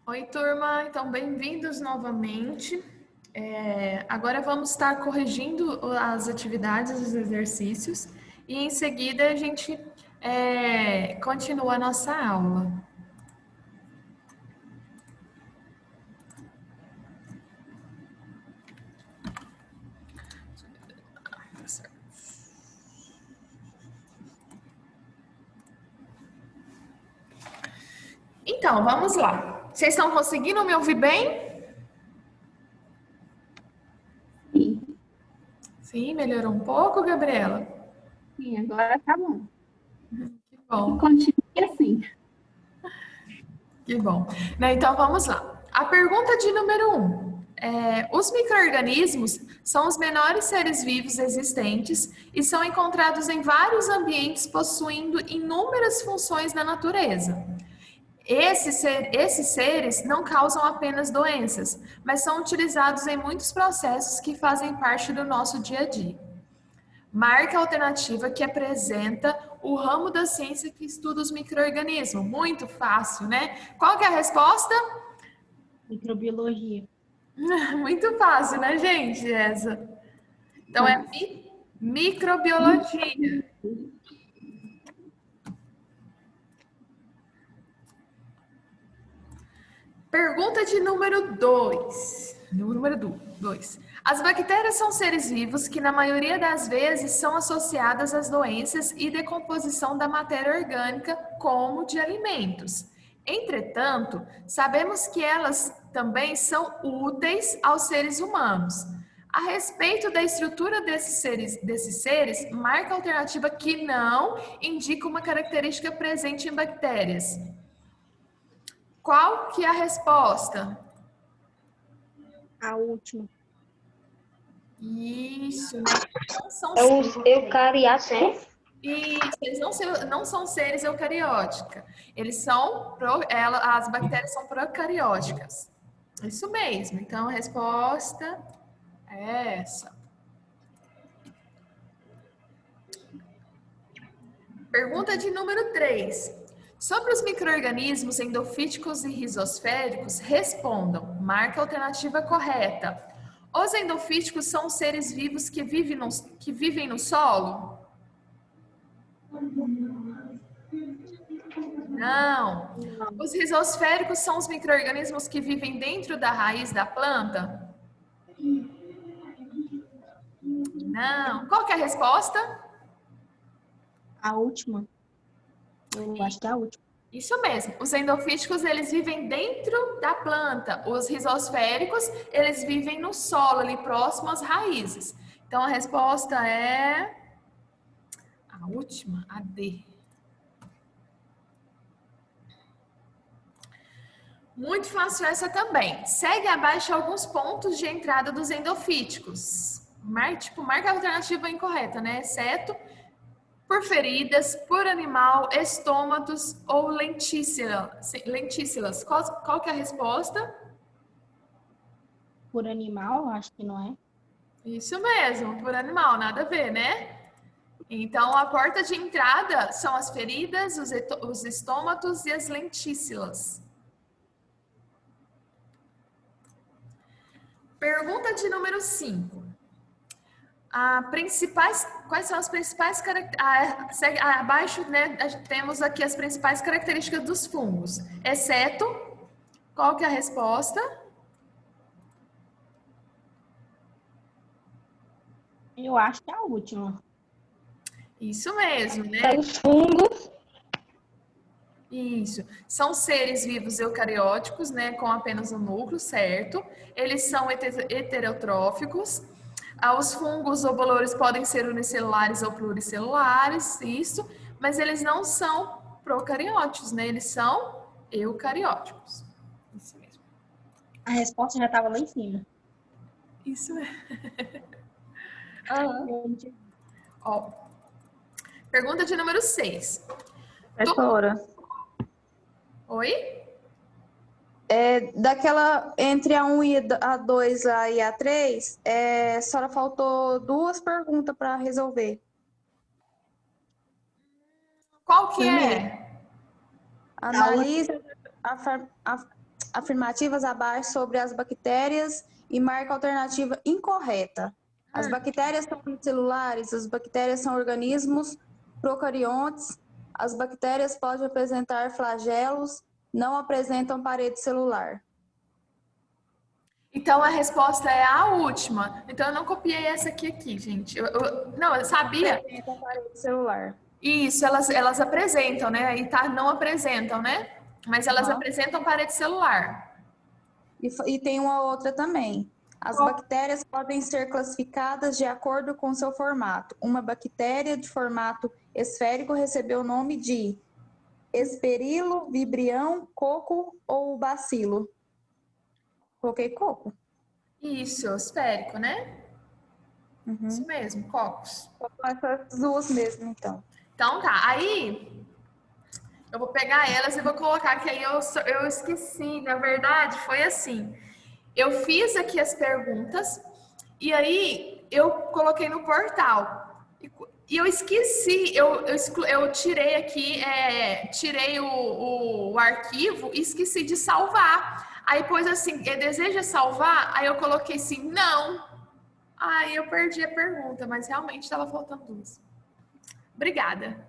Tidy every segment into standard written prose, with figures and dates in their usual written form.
Oi, turma. Então, bem-vindos novamente. Agora vamos estar corrigindo as atividades, os exercícios, e em seguida a gente continua a nossa aula. Então, vamos lá. Vocês estão conseguindo me ouvir bem? Sim, Sim, melhorou um pouco, Gabriela? sim, agora tá bom. Que bom. Continue assim. Que bom. Então vamos lá. A pergunta de número 1. Os micro-organismos são os menores seres vivos existentes e são encontrados em vários ambientes, possuindo inúmeras funções na natureza. Esses seres não causam apenas doenças, mas são utilizados em muitos processos que fazem parte do nosso dia a dia. Marca a alternativa que apresenta o ramo da ciência que estuda os micro-organismos. Muito fácil, né? Qual que é a resposta? Microbiologia. Muito fácil, né, gente? Essa. Então é microbiologia. Pergunta de número 2. Número 2. As bactérias são seres vivos que, na maioria das vezes, são associadas às doenças e decomposição da matéria orgânica, como de alimentos. Entretanto, sabemos que elas também são úteis aos seres humanos. A respeito da estrutura desses seres, marca a alternativa que não indica uma característica presente em bactérias. Qual que é a resposta? A última. Isso, né? Não são É os eucariotas, né? Isso, eles não são seres eucarióticos. As bactérias são procarióticas. Isso mesmo. Então a resposta é essa. Pergunta de número 3. Sobre os micro-organismos endofíticos e rizosféricos, respondam. Marca a alternativa correta. Os endofíticos são seres vivos que vivem no solo? Não. Os rizosféricos são os micro-organismos que vivem dentro da raiz da planta? Não. Qual que é a resposta? A última. Eu acho que é a última. Isso mesmo. Os endofíticos, eles vivem dentro da planta. Os rizosféricos, eles vivem no solo, ali próximo às raízes. Então, a resposta é a última, a D. Muito fácil essa também. Segue abaixo alguns pontos de entrada dos endofíticos. Marca a alternativa incorreta, né? Exceto por feridas, por animal, estômatos ou lentícilas. Qual que é a resposta? Por animal, acho que não é. Isso mesmo, por animal, nada a ver, né? Então, a porta de entrada são as feridas, os estômatos e as lentícilas. Pergunta de número 5. Quais são as principais características? Abaixo, né, temos aqui as principais características dos fungos, exceto, qual que é a resposta? Eu acho que é a última. Isso mesmo, né? Os fungos. Isso. São seres vivos eucarióticos, né, com apenas um núcleo, certo? Eles são heterotróficos. Os fungos ou bolores podem ser unicelulares ou pluricelulares, isso, mas eles não são procarióticos, né? Eles são eucarióticos. Isso mesmo. A resposta já estava lá em cima. Isso é. Ó. Pergunta de número 6. Professora, Oi? daquela entre a 1 e a 2 e a 3, a senhora faltou duas perguntas para resolver. Qual que Primeiro, é? analise afirmativas abaixo sobre as bactérias e marque a alternativa incorreta. As bactérias são unicelulares, as bactérias são organismos procariontes, as bactérias podem apresentar flagelos, não apresentam parede celular. Então a resposta é a última. Então eu não copiei essa aqui, gente. Não, eu sabia. Apresentam parede celular. Isso, elas apresentam, né? Aí tá, não apresentam, né? Mas elas apresentam parede celular. E tem uma outra também. As bactérias podem ser classificadas de acordo com seu formato. Uma bactéria de formato esférico recebeu o nome de Esperilo, Vibrião, Coco ou Bacilo. Coloquei coco. Isso, esférico, né? Isso mesmo, cocos. Essas duas mesmo, então. Então tá, aí eu vou pegar elas e vou colocar, que aí eu esqueci, na verdade, foi assim. Eu fiz aqui as perguntas e aí eu coloquei no portal. E eu esqueci, eu tirei aqui, tirei o arquivo e esqueci de salvar. Aí depois assim, deseja salvar? Aí eu coloquei assim, não. Aí eu perdi a pergunta, mas realmente estava faltando duas. Obrigada.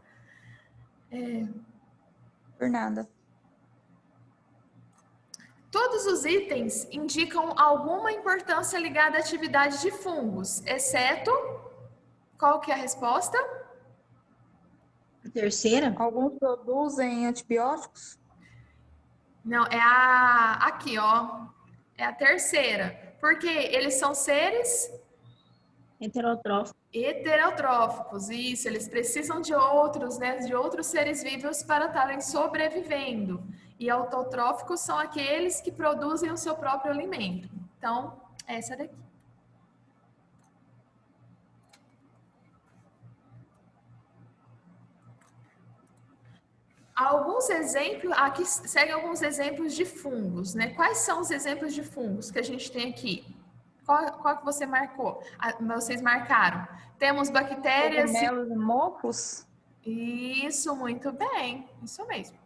Por nada. Todos os itens indicam alguma importância ligada à atividade de fungos, exceto... Qual que é a resposta? A terceira? Alguns produzem antibióticos? Não, aqui, ó. É a terceira. Porque eles são seres heterotróficos. Isso, eles precisam de outros, né? De outros seres vivos para estarem sobrevivendo. E autotróficos são aqueles que produzem o seu próprio alimento. Então, essa daqui. Alguns exemplos, aqui seguem alguns exemplos de fungos, né? Quais são os exemplos de fungos que a gente tem aqui? Qual que você marcou? Vocês marcaram. Temos bactérias... Cogumelos e mofos? Isso, muito bem. Isso mesmo.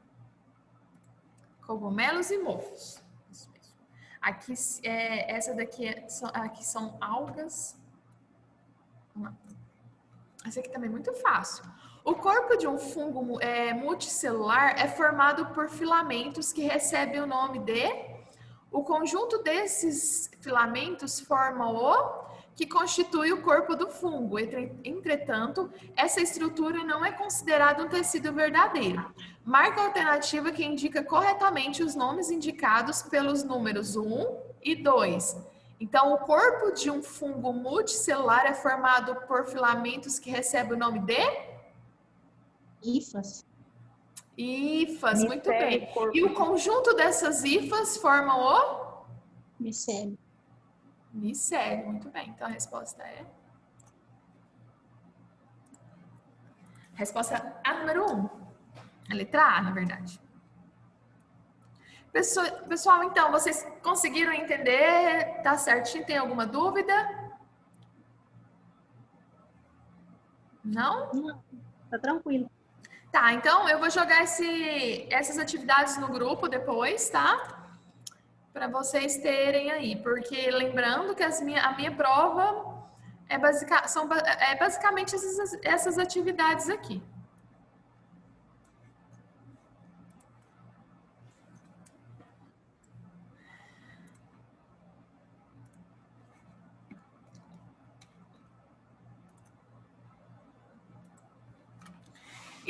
Cogumelos e mofos. Isso mesmo. Aqui, essa daqui aqui são algas. Vamos lá. Essa aqui também é muito fácil. O corpo de um fungo multicelular é formado por filamentos que recebem o nome de... O conjunto desses filamentos forma o que constitui o corpo do fungo. Entretanto, essa estrutura não é considerada um tecido verdadeiro. Marca a alternativa que indica corretamente os nomes indicados pelos números 1 e 2. Então, o corpo de um fungo multicelular é formado por filamentos que recebem o nome de... Hifas. Hifas, muito bem. E o conjunto dessas hifas forma o? Micélio. Micélio, muito bem. Então a resposta é? Resposta A, número 1. A letra A, na verdade. Pessoal, então, vocês conseguiram entender? Tá certinho? Tem alguma dúvida? Não? Não, tá tranquilo. Tá, então eu vou jogar essas atividades no grupo depois, tá? Para vocês terem aí, porque lembrando que a minha prova são basicamente essas atividades aqui.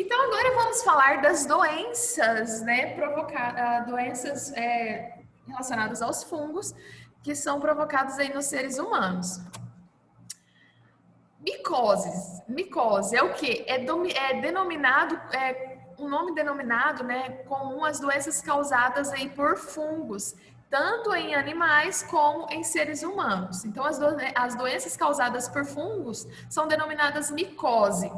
Então, agora vamos falar das doenças, né, doenças relacionadas aos fungos, que são provocadas aí nos seres humanos. Micose é o quê? Um nome denominado, né, como as doenças causadas aí por fungos, tanto em animais como em seres humanos. Então, as doenças causadas por fungos são denominadas micose.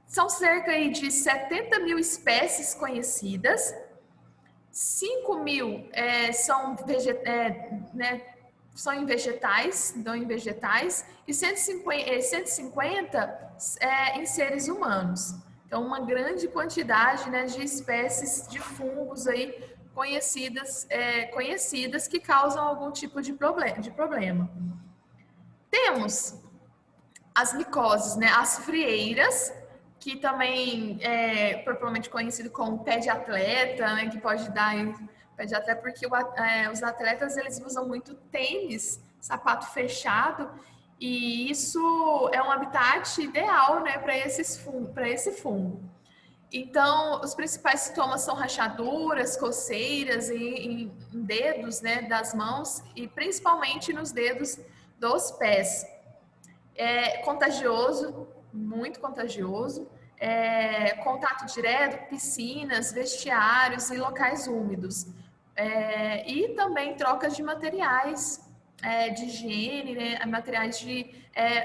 São cerca de 70 mil espécies conhecidas, 5 mil são em vegetais, e 150 em seres humanos. Então, uma grande quantidade, né, de espécies de fungos aí conhecidas que causam algum tipo de problema. Temos as micoses, né? As frieiras, que também é popularmente conhecido como pé de atleta, né? Que pode dar pé de atleta porque os atletas eles usam muito tênis, sapato fechado, e isso é um habitat ideal, né? Para esse fungo. Então, os principais sintomas são rachaduras, coceiras em dedos, né, das mãos e principalmente nos dedos dos pés. É contagioso, muito contagioso. Contato direto, piscinas, vestiários e locais úmidos. E também trocas de materiais de higiene, né,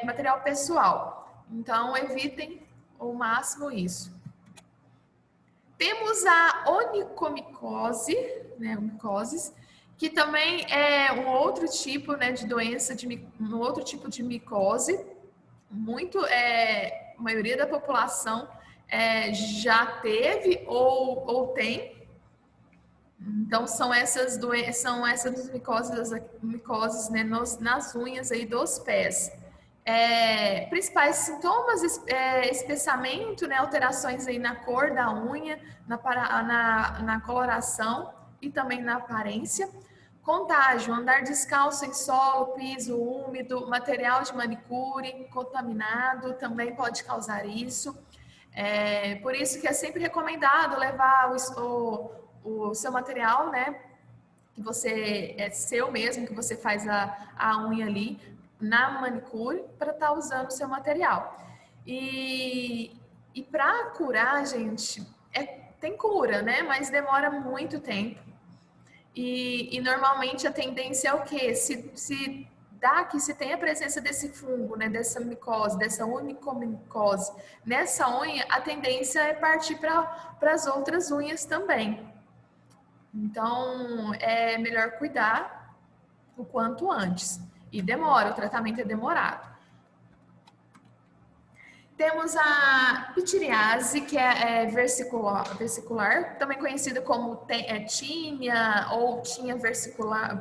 material pessoal. Então, evitem ao máximo isso. Temos a onicomicose, né, micoses, que também é um outro tipo, né, de doença, um outro tipo de micose. A maioria da população já teve ou tem. Então, são essas micoses, né, nas unhas aí dos pés. Principais sintomas, espessamento, né, alterações aí na cor da unha, na coloração e também na aparência. Contágio, andar descalço em solo, piso úmido, material de manicure contaminado também pode causar isso. Por isso que é sempre recomendado levar o seu material, né, que você é seu mesmo, que você faz a unha ali na manicure para estar usando o seu material. E para curar, gente, tem cura, né? Mas demora muito tempo. E normalmente a tendência é o quê? Se tem a presença desse fungo, né? Dessa micose, dessa onicomicose nessa unha, a tendência é partir para as outras unhas também. Então, é melhor cuidar o quanto antes. E o tratamento é demorado. Temos a pitiriase, que é versicular, também conhecida como tínia ou tinha versicular,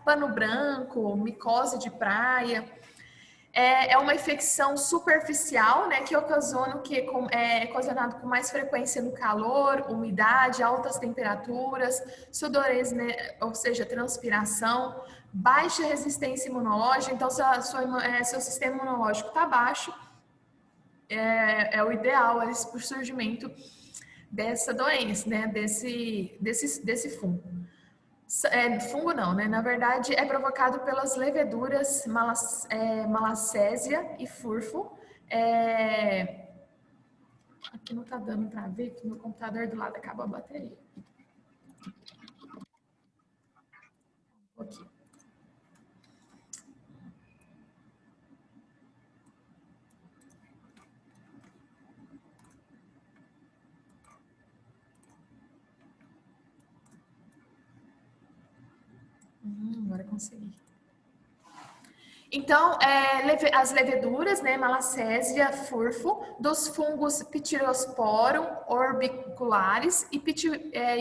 pano branco, micose de praia. É uma infecção superficial, né, que é ocasionado com mais frequência no calor, umidade, altas temperaturas, sudorese, né, ou seja, transpiração, baixa resistência imunológica. Então, seu sistema imunológico está baixo, é o ideal para o surgimento dessa doença, né, desse fungo. Fungo não, né? Na verdade, é provocado pelas leveduras Malacésia e furfo. Aqui não tá dando para ver, que meu computador do lado acabou a bateria. Aqui. Agora consegui. Então, as leveduras, né, Malacésia, furfo, dos fungos Pityrosporum orbicularis e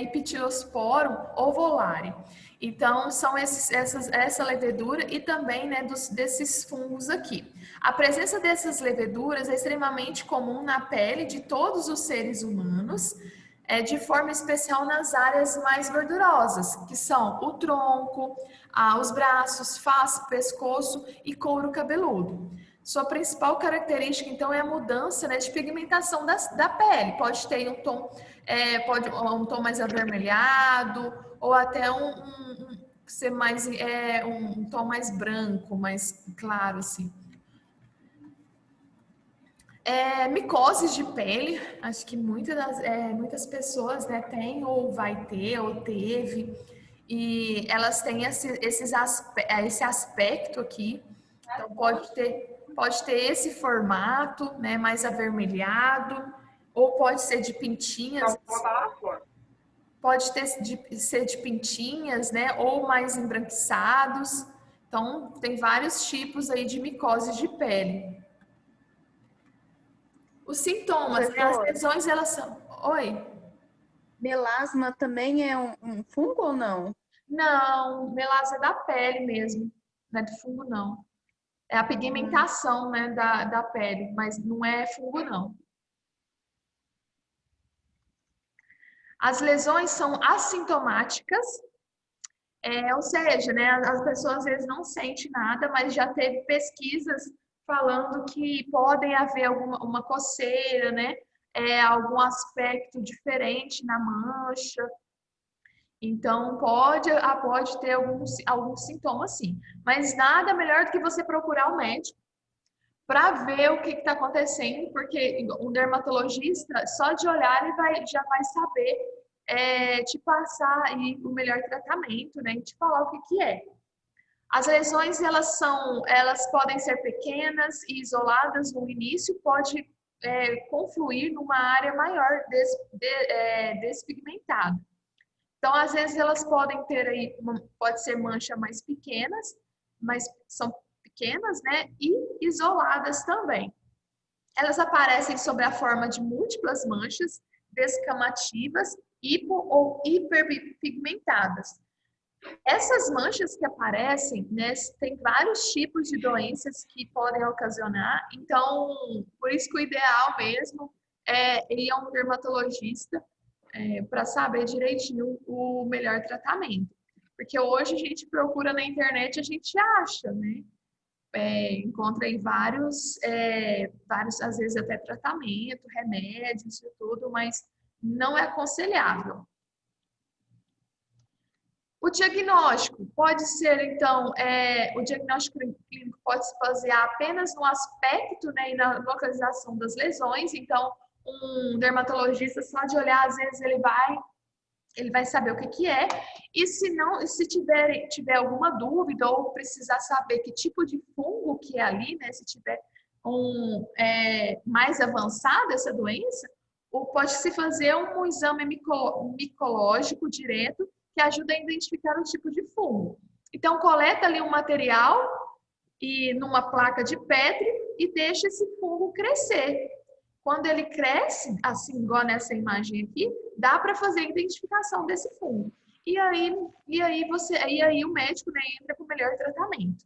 Pityrosporum ovulare. Então, são essa levedura e também, né, desses fungos aqui. A presença dessas leveduras é extremamente comum na pele de todos os seres humanos, de forma especial nas áreas mais gordurosas, que são o tronco, os braços, face, pescoço e couro cabeludo. Sua principal característica, então, é a mudança, né, de pigmentação da pele. Pode ter um tom mais avermelhado ou até ser mais um tom mais branco, mais claro, assim. Micoses de pele, acho que muitas pessoas, né, têm ou vai ter ou teve, e elas têm esse aspecto aqui. Então pode ter esse formato, né, mais avermelhado, ou pode ser de pintinhas, ser de pintinhas, né, ou mais embranquiçados. Então tem vários tipos aí de micoses de pele. Os sintomas, né? As lesões, elas são... Oi? Melasma também é um fungo ou não? Não, melasma é da pele mesmo, não é de fungo, não. É a pigmentação, né, da pele, mas não é fungo, não. As lesões são assintomáticas, ou seja, né, as pessoas às vezes não sentem nada, mas já teve pesquisas falando que podem haver alguma uma coceira, né, algum aspecto diferente na mancha. Então, pode ter alguns sintomas, sim. Mas nada melhor do que você procurar o médico para ver o que está acontecendo, porque um dermatologista, só de olhar, já vai saber te passar aí o melhor tratamento, né? E te falar o que é. As lesões, elas podem ser pequenas e isoladas no início, pode confluir numa área maior despigmentada. Então, às vezes, elas podem ter aí, pode ser manchas mais pequenas, mas são pequenas, né? E isoladas também. Elas aparecem sob a forma de múltiplas manchas descamativas, hipo ou hiperpigmentadas. Essas manchas que aparecem, né, tem vários tipos de doenças que podem ocasionar, então, por isso que o ideal mesmo é ir a um dermatologista para saber direitinho o melhor tratamento. Porque hoje a gente procura na internet, a gente acha, né? Encontra aí vários, às vezes até tratamento, remédios e tudo, mas não é aconselhável. O diagnóstico pode ser, então, o diagnóstico clínico pode se basear apenas no aspecto, né, e na localização das lesões. Então, um dermatologista, só de olhar, às vezes ele vai saber o que é. E se tiver alguma dúvida ou precisar saber que tipo de fungo que é ali, né, se tiver mais avançada essa doença, ou pode-se fazer um exame micológico direto que ajuda a identificar o tipo de fungo. Então, coleta ali um material e numa placa de Petri e deixa esse fungo crescer. Quando ele cresce, assim, igual nessa imagem aqui, dá para fazer a identificação desse fungo. E aí o médico, né, entra com o melhor tratamento.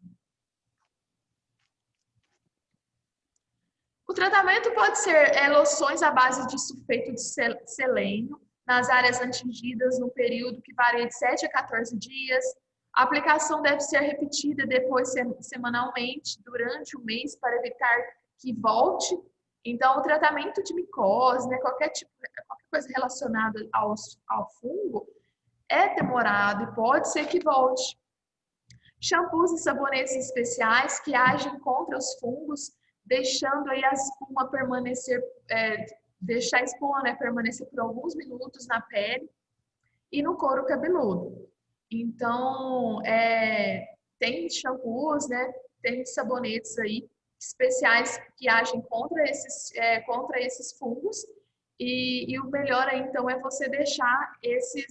O tratamento pode ser loções à base de sulfeto de selênio nas áreas atingidas no período que varia de 7 a 14 dias. A aplicação deve ser repetida depois semanalmente durante o mês para evitar que volte. Então, o tratamento de micose, né, qualquer coisa relacionada ao fungo, é demorado e pode ser que volte. Shampoos e sabonetes especiais que agem contra os fungos, deixando aí a espuma permanecer, deixar a espuma, né, permanecer por alguns minutos na pele e no couro cabeludo. Então, tem shampoos, né, tem sabonetes aí especiais que agem contra esses fungos. E o melhor aí, então, é você deixar esse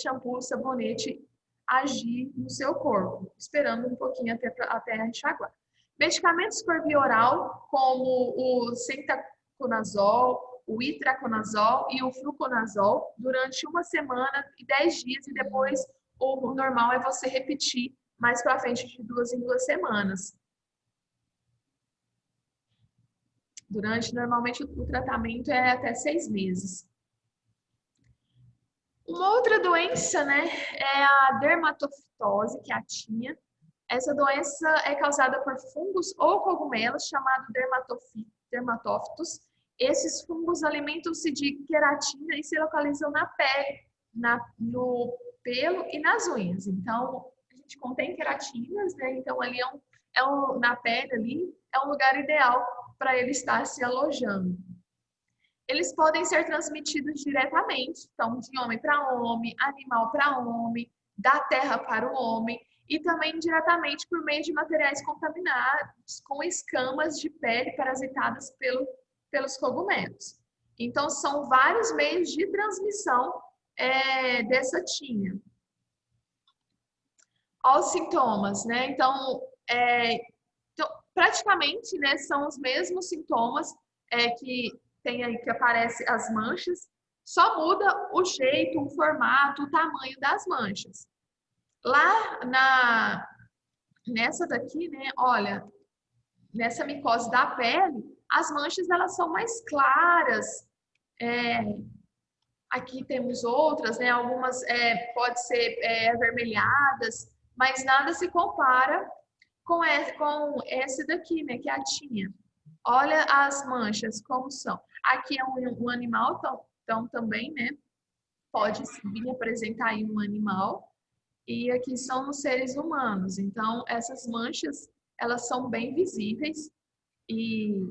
shampoo, sabonete agir no seu corpo, esperando um pouquinho até enxaguar. Medicamentos por via oral, como o centaconazol, o itraconazol e o fluconazol, durante 1 semana e 10 dias, e depois o normal é você repetir mais para frente de 2 em 2 semanas. Normalmente o tratamento é até 6 meses. Uma outra doença, né, é a dermatofitose, que é a tinha. Essa doença é causada por fungos ou cogumelos chamados dermatófitos. Esses fungos alimentam-se de queratina e se localizam na pele, no pelo e nas unhas. Então, a gente contém queratinas, né? Então, ali na pele ali é um lugar ideal para ele estar se alojando. Eles podem ser transmitidos diretamente, então, de homem para homem, animal para homem, da terra para o homem, e também diretamente por meio de materiais contaminados com escamas de pele parasitadas pelos cogumelos. Então, são vários meios de transmissão dessa tinha. Aos sintomas, né? Então, praticamente, né, são os mesmos sintomas que tem aí que aparecem as manchas Só muda o jeito, o formato, o tamanho das manchas. Lá nessa daqui, né, olha, nessa micose da pele, as manchas elas são mais claras. Aqui temos outras, né, algumas pode ser avermelhadas, mas nada se compara com esse daqui, né, que é a tinha. Olha as manchas como são. Aqui é um animal, então também, né, pode vir apresentar aí um animal. E aqui são os seres humanos. Então, essas manchas, elas são bem visíveis. E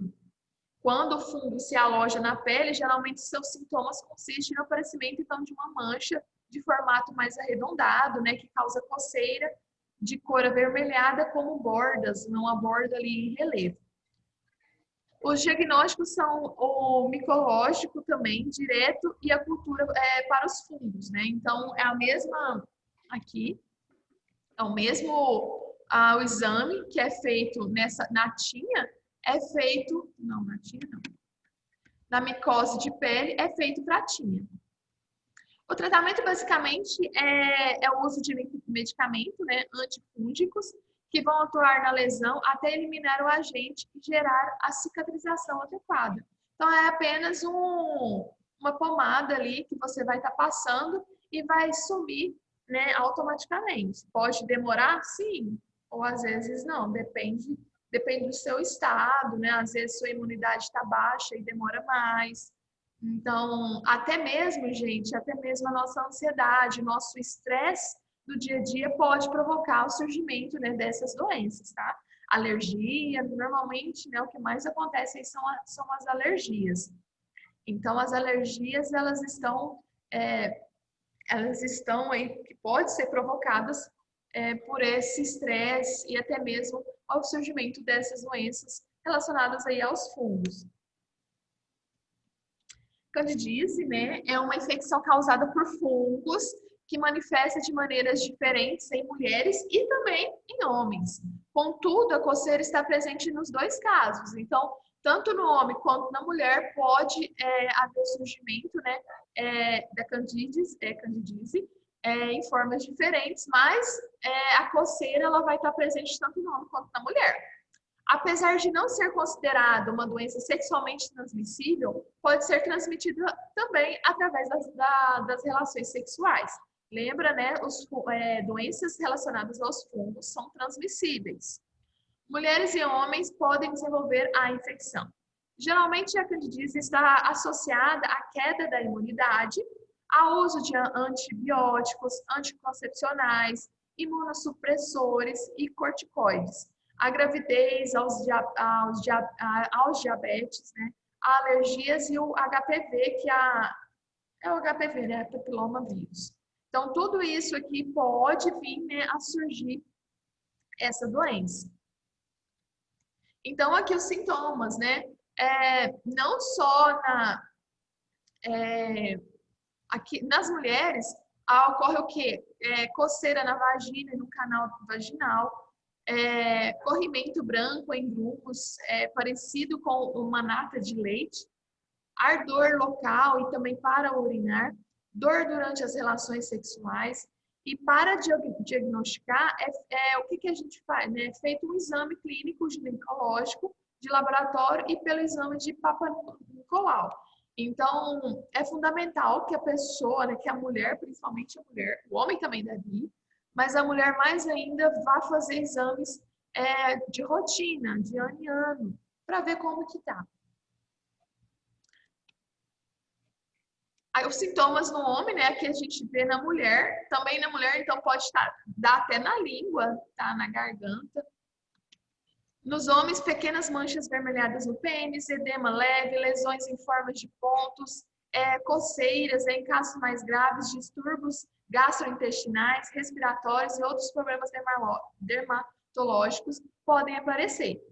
quando o fungo se aloja na pele, geralmente seus sintomas consistem no aparecimento, então, de uma mancha de formato mais arredondado, né, que causa coceira, de cor avermelhada, como bordas, não a borda ali em relevo. Os diagnósticos são o micológico também, direto, e a cultura para os fungos, né? Então, é a mesma aqui, é o mesmo o exame que é feito na tinha, é feito, não, na tinha não, na micose de pele, é feito para tinha. O tratamento, basicamente, é o uso de medicamento, né, antifúngicos, que vão atuar na lesão até eliminar o agente e gerar a cicatrização adequada. Então, é apenas uma pomada ali que você vai estar passando e vai sumir, né, automaticamente. Pode demorar? Sim, ou às vezes não, depende do seu estado, né? Às vezes sua imunidade está baixa e demora mais. Então, até mesmo, gente, até mesmo a nossa ansiedade, nosso estresse do dia a dia pode provocar o surgimento, né, dessas doenças, tá? Alergia, normalmente, né, o que mais acontece aí são as alergias. Então, as alergias, elas estão aí, que pode ser provocadas por esse estresse e até mesmo ao surgimento dessas doenças relacionadas aí aos fungos. Candidíase, né, é uma infecção causada por fungos que manifesta de maneiras diferentes em mulheres e também em homens. Contudo, a coceira está presente nos dois casos. Então, tanto no homem quanto na mulher pode haver surgimento, né, da candidíase em formas diferentes, mas a coceira ela vai estar presente tanto no homem quanto na mulher. Apesar de não ser considerada uma doença sexualmente transmissível, pode ser transmitida também através das relações sexuais. Lembra, né? Doenças relacionadas aos fungos são transmissíveis. Mulheres e homens podem desenvolver a infecção. Geralmente, a candidíase está associada à queda da imunidade, ao uso de antibióticos, anticoncepcionais, imunossupressores e corticoides. A gravidez, aos diabetes, né? A alergias e o HPV, que é o HPV, né? Papiloma vírus. Então, tudo isso aqui pode vir, né, a surgir essa doença. Então, aqui os sintomas, né? Não só aqui, nas mulheres, ocorre o quê? Coceira na vagina e no canal vaginal, corrimento branco em grumos, parecido com uma nata de leite, ardor local e também para urinar, dor durante as relações sexuais. E para diagnosticar, o que a gente faz? Né? É feito um exame clínico ginecológico de laboratório e pelo exame de Papa Nicolau. Então, é fundamental que a pessoa, né, que a mulher, principalmente a mulher, o homem também deve ir, mas a mulher mais ainda vá fazer exames de rotina, de ano em ano, para ver como que tá. Aí, os sintomas no homem, né, que a gente vê na mulher, também na mulher, então pode dar até na língua, tá, na garganta. Nos homens, pequenas manchas vermelhadas no pênis, edema leve, lesões em forma de pontos, coceiras, em casos mais graves, distúrbios gastrointestinais, respiratórios e outros problemas dermatológicos podem aparecer.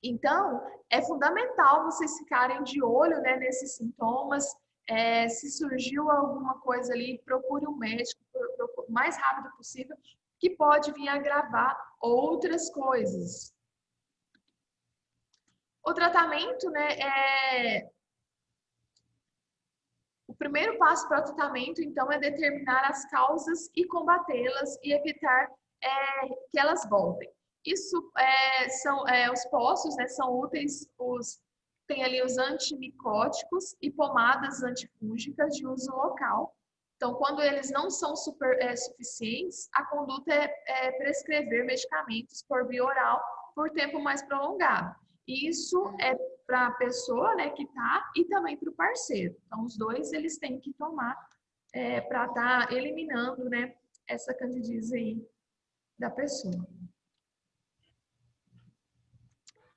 Então, é fundamental vocês ficarem de olho, né, nesses sintomas. Se surgiu alguma coisa ali, procure um médico o mais rápido possível, que pode vir a agravar outras coisas. O tratamento, né, O primeiro passo para o tratamento, então, é determinar as causas e combatê-las e evitar que elas voltem. Isso são os postos, né, são úteis, tem ali os antimicóticos e pomadas antifúngicas de uso local. Então, quando eles não são suficientes, a conduta é prescrever medicamentos por via oral por tempo mais prolongado. Isso é para a pessoa, né, que está e também para o parceiro. Então, os dois eles têm que tomar para estar eliminando, né, essa candidíase aí da pessoa.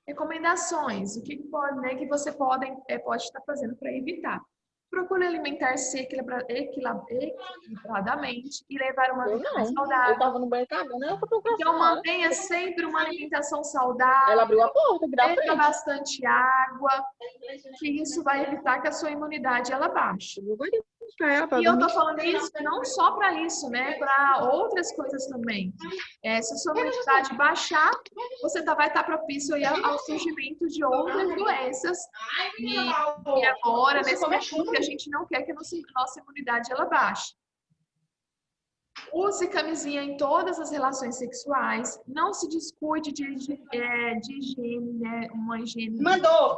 Recomendações. O que pode, né, que você pode estar fazendo para evitar? Procure alimentar-se equilibradamente e levar uma vida mais Eu saudável. tava no banheiro cagando, eu fui procurar Então, fora. mantenha sempre uma alimentação saudável. Ela abriu a porta, que dá Beba frente. bastante água, que isso vai evitar que a sua imunidade ela baixe. E eu tô falando isso não só para isso, né? Para outras coisas também. Se a sua imunidade baixar, você vai estar propício aí ao surgimento de outras doenças. E agora, nesse momento, que a gente não quer que a nossa imunidade ela baixe. Use camisinha em todas as relações sexuais. Não se descuide de higiene, né? Uma higiene. Mandou.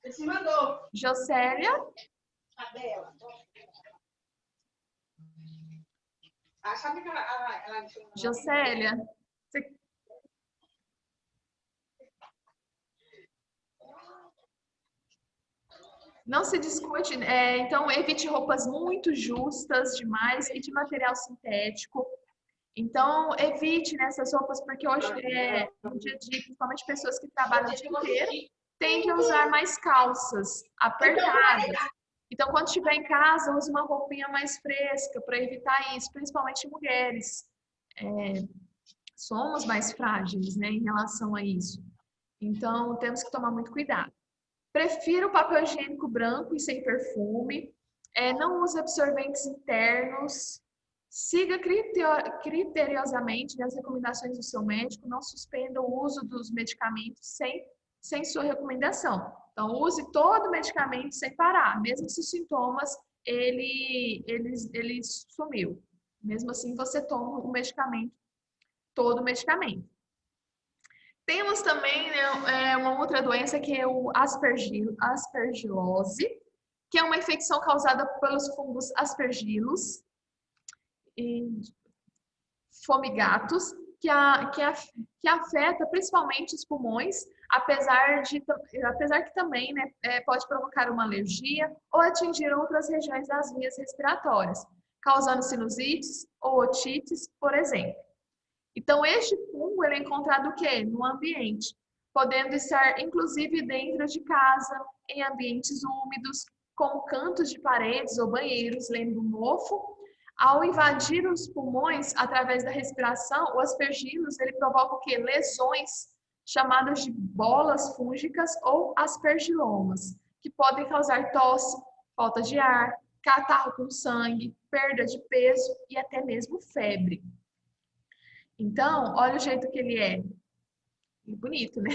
Você mandou. Josélia. A dela. Ah, sabe que ela Josélia. Não se discute, então evite roupas muito justas demais e de material sintético. Então, evite nessas roupas, porque hoje, no dia a dia, principalmente pessoas que trabalham o dia inteiro, tendem a usar mais calças apertadas. Então, quando estiver em casa, use uma roupinha mais fresca para evitar isso, principalmente mulheres. Somos mais frágeis, né, em relação a isso. Então, temos que tomar muito cuidado. Prefira o papel higiênico branco e sem perfume. Não use absorventes internos. Siga criteriosamente as recomendações do seu médico. Não suspenda o uso dos medicamentos sem sua recomendação. Então, use todo o medicamento sem parar, mesmo se os sintomas ele sumiu. Mesmo assim, você toma o medicamento, todo o medicamento. Temos também, né, uma outra doença que é o aspergilose, que é uma infecção causada pelos fungos aspergillus e fomigatus, que afeta principalmente os pulmões, apesar que também, né, pode provocar uma alergia ou atingir outras regiões das vias respiratórias, causando sinusites ou otites, por exemplo. Então, este fungo ele é encontrado o quê? No ambiente, podendo estar inclusive dentro de casa, em ambientes úmidos, como cantos de paredes ou banheiros, lembra do mofo. Ao invadir os pulmões através da respiração, o aspergillus ele provoca o quê? Lesões chamadas de bolas fúngicas ou aspergilomas, que podem causar tosse, falta de ar, catarro com sangue, perda de peso e até mesmo febre. Então, olha o jeito que ele é. Bonito, né?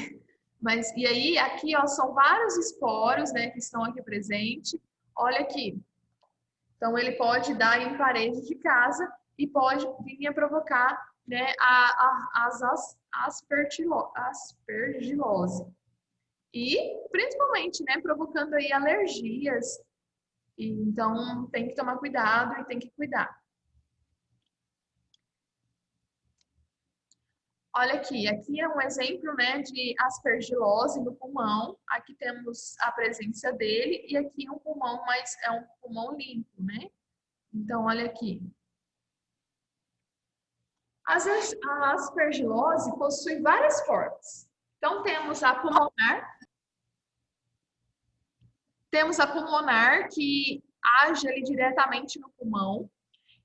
Mas, e aí, aqui, ó, são vários esporos, né, que estão aqui presentes. Olha aqui. Então, ele pode dar em parede de casa e pode vir a provocar, né, aspergilose. E, principalmente, né, provocando aí alergias. Então, tem que tomar cuidado e tem que cuidar. Olha aqui é um exemplo, né, de aspergilose no pulmão. Aqui temos a presença dele e aqui um pulmão, mas é um pulmão limpo, né? Então, olha aqui. A aspergilose possui várias formas. Então, temos a pulmonar que age ali diretamente no pulmão.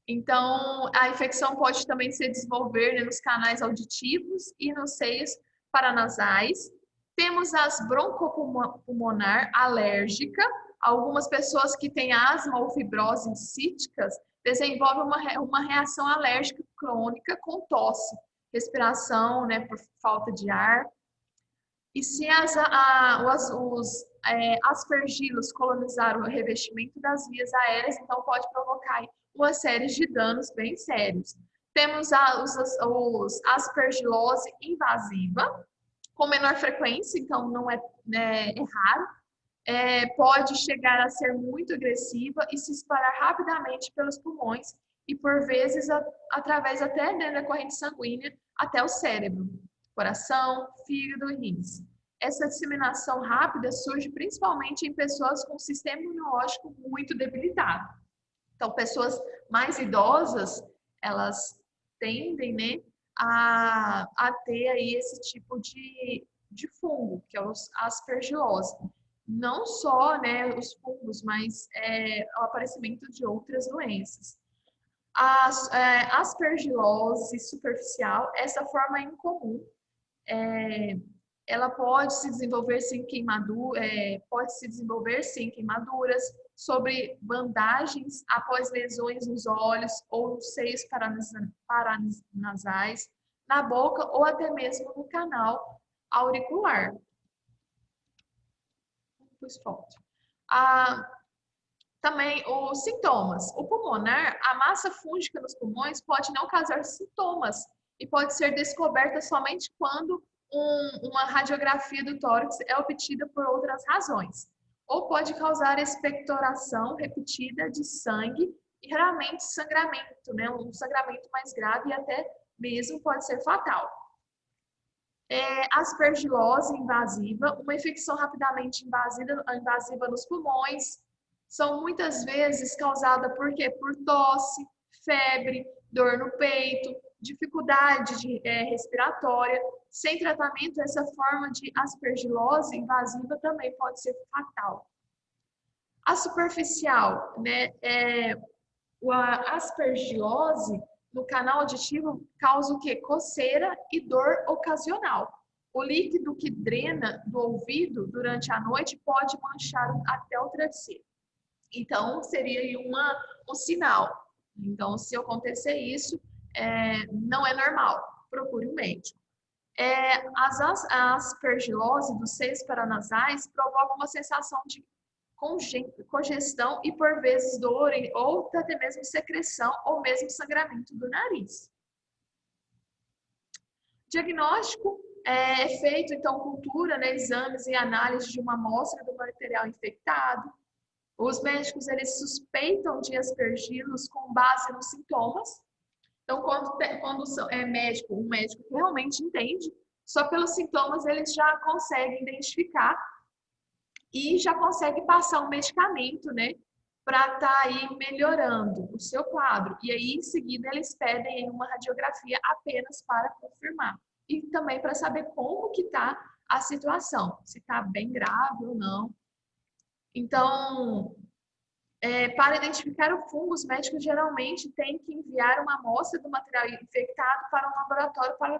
Então, a infecção pode também se desenvolver, né, nos canais auditivos e nos seios paranasais. Temos as broncopulmonar alérgica. Algumas pessoas que têm asma ou fibrose císticas desenvolvem uma reação alérgica crônica com tosse, respiração, né, por falta de ar. E se aspergilos colonizaram o revestimento das vias aéreas, então pode provocar aí uma série de danos bem sérios. Temos os aspergilose invasiva, com menor frequência, então não é raro. Pode chegar a ser muito agressiva e se espalhar rapidamente pelos pulmões e, por vezes, através até da corrente sanguínea até o cérebro, coração, fígado e rins. Essa disseminação rápida surge principalmente em pessoas com sistema imunológico muito debilitado. Então, pessoas mais idosas, elas tendem, né, a ter aí esse tipo de fungo, que é os aspergilose. Não só, né, os fungos, mas o aparecimento de outras doenças. A aspergilose superficial, essa forma é incomum. Ela pode se desenvolver sem queimaduras, sobre bandagens após lesões nos olhos ou nos seios paranasais, na boca ou até mesmo no canal auricular. Também os sintomas. O pulmonar, a massa fúngica nos pulmões pode não causar sintomas e pode ser descoberta somente quando uma radiografia do tórax é obtida por outras razões. Ou pode causar expectoração repetida de sangue e raramente sangramento, né? Um sangramento mais grave e até mesmo pode ser fatal. Aspergilose invasiva, uma infecção rapidamente invasiva nos pulmões, são muitas vezes causada por quê? Por tosse, febre, dor no peito, dificuldade respiratória. Sem tratamento, essa forma de aspergilose invasiva também pode ser fatal. A superficial, né? A aspergilose no canal auditivo causa o quê? Coceira e dor ocasional. O líquido que drena do ouvido durante a noite pode manchar até o travesseiro. Então, seria aí um sinal. Então, se acontecer isso, não é normal. Procure um médico. A aspergilose dos seios paranasais provoca uma sensação de congestão e, por vezes, dor ou até mesmo secreção ou mesmo sangramento do nariz. Diagnóstico é feito, então, cultura, né, exames e análise de uma amostra do material infectado. Os médicos, eles suspeitam de aspergilos com base nos sintomas. Então, quando é médico, um médico que realmente entende, só pelos sintomas eles já conseguem identificar e já consegue passar um medicamento, né, para estar aí melhorando o seu quadro. E aí, em seguida, eles pedem uma radiografia apenas para confirmar. E também para saber como que está a situação, se está bem grave ou não. Então, para identificar o fungo, os médicos geralmente têm que enviar uma amostra do material infectado para um laboratório para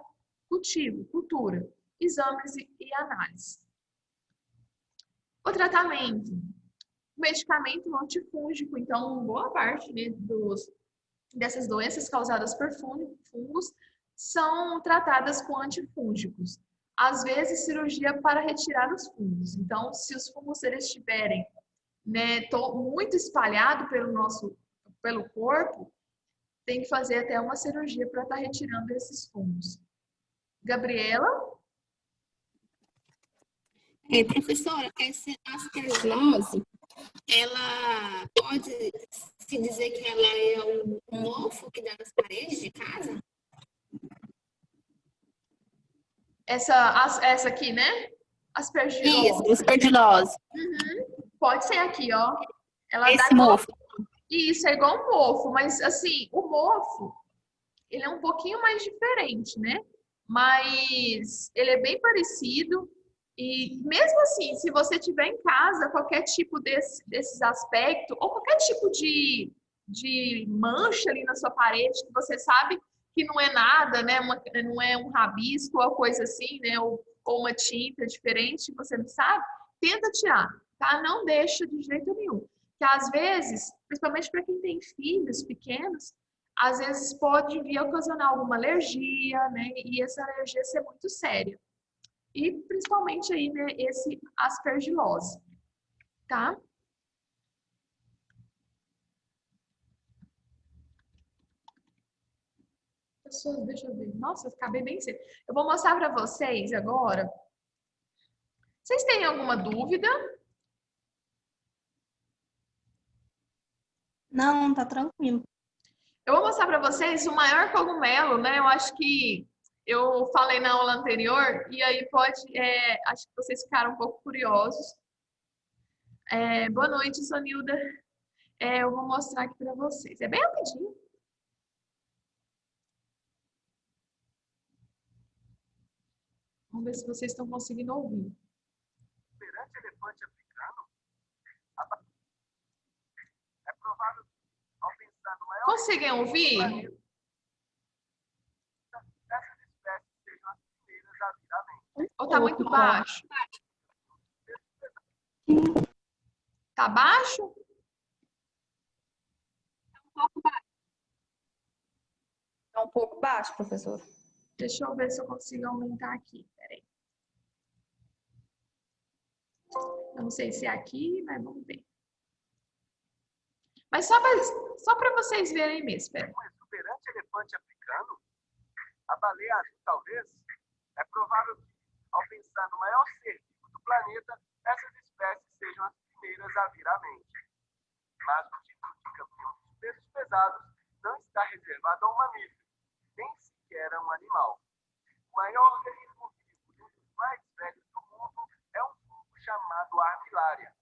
cultura, exames e análise. O tratamento. O medicamento antifúngico, então, boa parte, né, dessas doenças causadas por fungos são tratadas com antifúngicos. Às vezes, cirurgia para retirar os fungos. Então, se os fungos eles estiverem, né, muito espalhado pelo corpo, tem que fazer até uma cirurgia para estar retirando esses fungos. Gabriela? Professora, essa aspergilose, ela pode se dizer que ela é um mofo que dá nas paredes de casa? Essa aqui, né? Aspergilose. Isso, aspergilose. Pode ser aqui, ó. Ela Esse mofo. Isso, é igual um mofo, mas assim, o mofo, ele é um pouquinho mais diferente, né? Mas ele é bem parecido. E mesmo assim, se você tiver em casa qualquer tipo desses aspectos, ou qualquer tipo de mancha ali na sua parede, que você sabe que não é nada, né? Não é um rabisco ou coisa assim, né? Ou uma tinta diferente, você não sabe, tenta tirar, tá? Não deixa de jeito nenhum. Porque às vezes, principalmente para quem tem filhos pequenos, às vezes pode vir a ocasionar alguma alergia, né? E essa alergia ser muito séria. E principalmente aí, né, esse aspergilose. tá? Pessoas, deixa eu ver. Nossa, eu acabei bem cedo. Eu vou mostrar para vocês agora. Vocês têm alguma dúvida? Não, tá tranquilo. Eu vou mostrar para vocês o maior cogumelo, né? Eu acho que eu falei na aula anterior e aí acho que vocês ficaram um pouco curiosos. Boa noite, Sonilda. Eu vou mostrar aqui para vocês. É bem rapidinho. Vamos ver se vocês estão conseguindo ouvir. Perante elefante africano, é provável, ao pensar no maior Conseguem ouvir? dessas espécies sejam as primeiras a vir à mente. Ou tá muito baixo? Tá baixo? Tá um pouco baixo, professor. Deixa eu ver se eu consigo aumentar aqui. Peraí. Eu não sei se é aqui, mas vamos ver. Mas só para vocês verem mesmo. Peraí. Um exuberante elefante africano, a baleia azul talvez, é provável que, ao pensar no maior ser vivo do planeta, essas espécies sejam as primeiras a vir à mente. Mas o título de campeão dos pesos pesados não está reservado a um mamífero, nem sequer a um animal. O maior organismo vivo e um dos mais velhos do mundo é um fungo chamado armilária,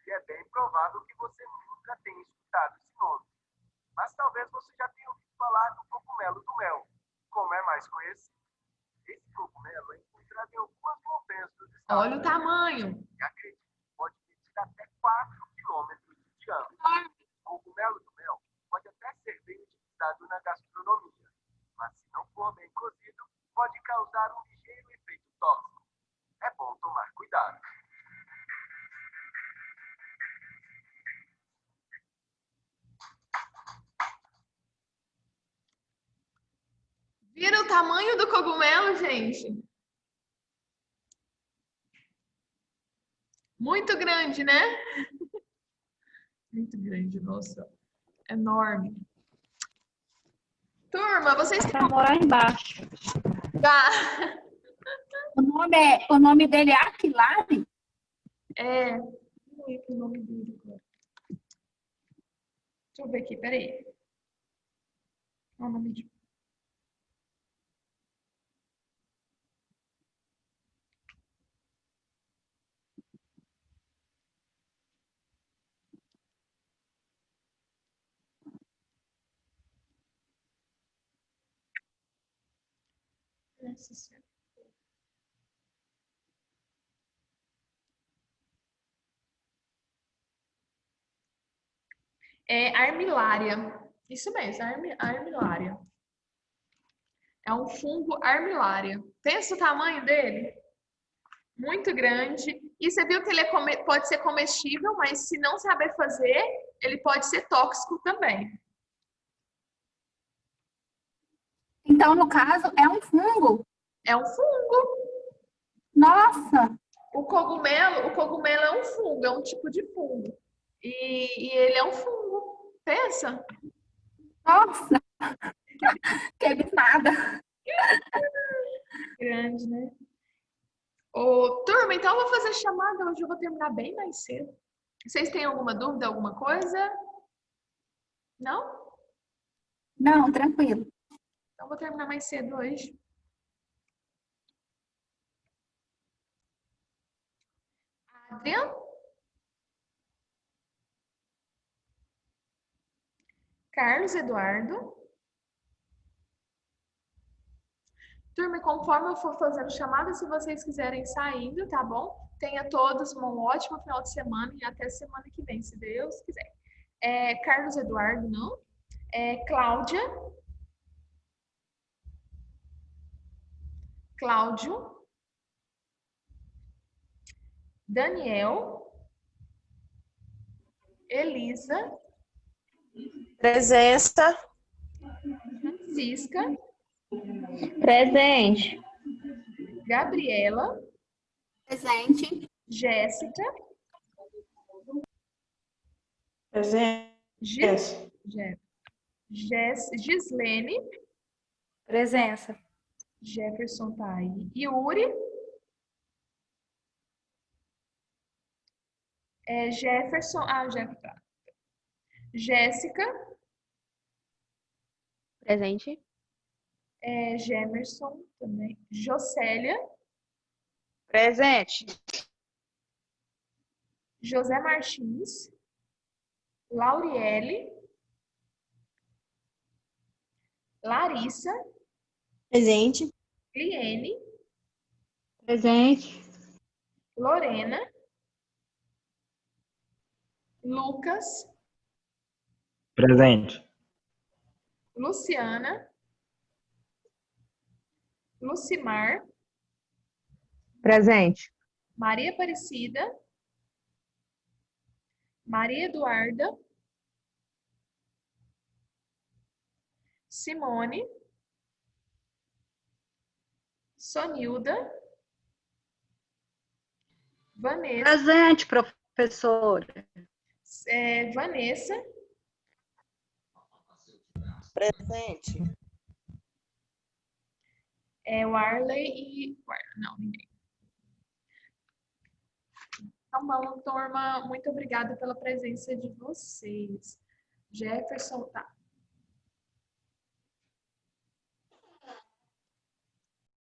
e é bem provável que você nunca tenha escutado esse nome. Mas talvez você já tenha ouvido falar do cogumelo do mel, como é mais conhecido. Esse cogumelo é encontrado em algumas montanhas dos Estados Olha o tamanho. e acredite, pode medir até 4 quilômetros de diâmetro. O cogumelo do mel pode até ser bem utilizado na gastronomia, mas se não for bem cozido, pode causar um ligeiro efeito tóxico. É bom tomar cuidado. Viram o tamanho do cogumelo, gente? Muito grande, né? Muito grande, nossa. Enorme. Turma, vocês Pra morar embaixo. Tá. O nome dele é Aquilari? Não é o nome dele agora. Deixa eu ver aqui, peraí. Qual é o nome de... Nossa Senhora. É armilária. Isso mesmo, armilária. É um fungo armilária. Pensa o tamanho dele? Muito grande. E você viu que ele pode ser comestível, mas se não saber fazer, ele pode ser tóxico também. Então, no caso, é um fungo. É um fungo. Nossa! O cogumelo é um fungo, é um tipo de fungo. E ele é um fungo. Pensa. Nossa! Teve nada. Grande, né? Ô, turma, então eu vou fazer chamada. Hoje eu vou terminar bem mais cedo. Vocês têm alguma dúvida, alguma coisa? Não? Não, tranquilo. Então eu vou terminar mais cedo hoje. Adrian? Carlos Eduardo? Turma, conforme eu for fazendo chamada, se vocês quiserem saindo, tá bom? Tenha todos um ótimo final de semana e até semana que vem, se Deus quiser. Carlos Eduardo, não? Cláudia? Cláudio? Daniel? Elisa? Presença. Francisca? Presente. Gabriela? Presente. Jéssica? Presente. Gislene. Presença. Jefferson tá aí. Yuri. Jefferson. Jefferson tá. Jéssica. Presente. Gemerson também. Jocélia. Presente. José Martins. Lauriele. Larissa. Presente. Liene. Presente. Lorena. Lucas. Presente. Luciana. Lucimar. Presente. Maria Aparecida. Maria Eduarda. Simone. Sonilda. Vanessa. Presente, professora. Vanessa. Presente. Warley e... Não, ninguém. Então, bom, turma, muito obrigada pela presença de vocês. Jefferson, tá.